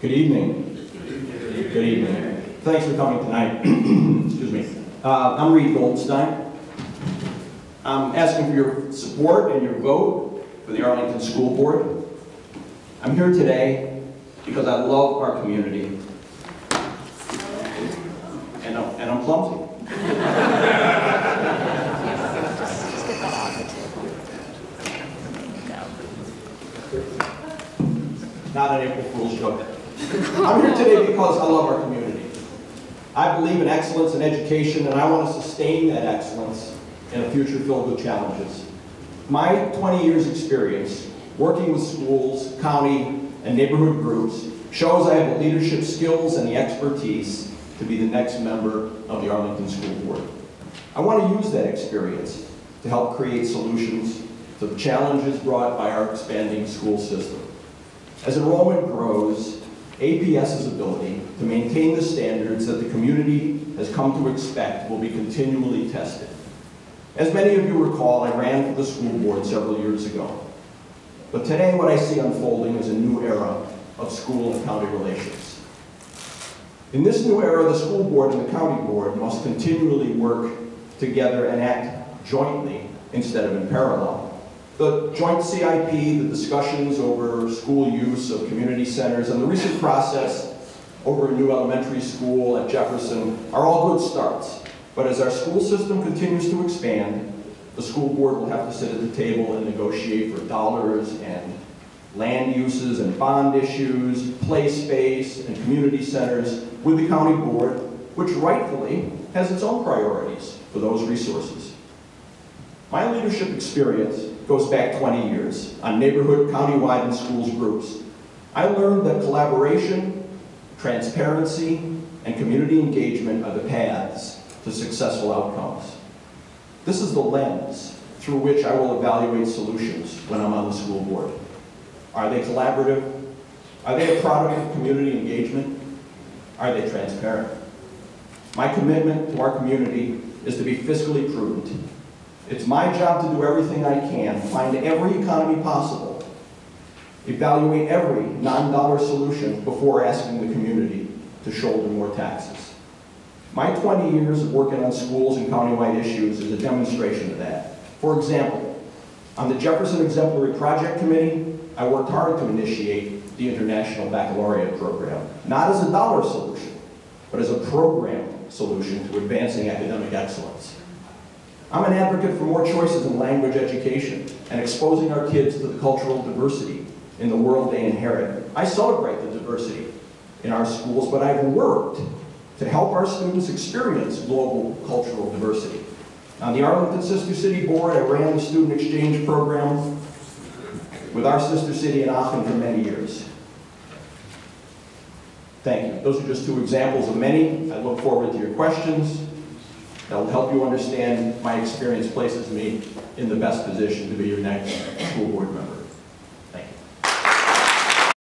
Good evening. Good evening. Thanks for coming tonight. Excuse me. I'm Reed Goldstein. I'm asking for your support and your vote for the Arlington School Board. I'm here today because I love our community. And I'm clumsy. Not an April Fool's joke. I'm here today because I love our community. I believe in excellence in education, and I want to sustain that excellence in a future filled with challenges. My 20 years experience working with schools, county, and neighborhood groups shows I have the leadership skills and the expertise to be the next member of the Arlington School Board. I want to use that experience to help create solutions to the challenges brought by our expanding school system. As enrollment grows, APS's ability to maintain the standards that the community has come to expect will be continually tested. As many of you recall, I ran for the school board several years ago. But today what I see unfolding is a new era of school and county relations. In this new era, the school board and the county board must continually work together and act jointly instead of in parallel. The joint CIP, the discussions over school use of community centers, and the recent process over a new elementary school at Jefferson are all good starts. But as our school system continues to expand, the school board will have to sit at the table and negotiate for dollars and land uses and bond issues, play space, and community centers with the county board, which rightfully has its own priorities for those resources. My leadership experience goes back 20 years on neighborhood, countywide, and schools groups. I learned that collaboration, transparency, and community engagement are the paths to successful outcomes. This is the lens through which I will evaluate solutions when I'm on the school board. Are they collaborative? Are they a product of community engagement? Are they transparent? My commitment to our community is to be fiscally prudent. It's my job to do everything I can, find every economy possible, evaluate every non-dollar solution before asking the community to shoulder more taxes. My 20 years of working on schools and countywide issues is a demonstration of that. For example, on the Jefferson Exemplary Project Committee, I worked hard to initiate the International Baccalaureate program, not as a dollar solution, but as a program solution to advancing academic excellence. I'm an advocate for more choices in language education and exposing our kids to the cultural diversity in the world they inherit. I celebrate the diversity in our schools, but I've worked to help our students experience global cultural diversity. On the Arlington Sister City Board, I ran the student exchange program with our sister city in Aachen for many years. Thank you. Those are just two examples of many. I look forward to your questions. That will help you understand my experience places me in the best position to be your next school board member.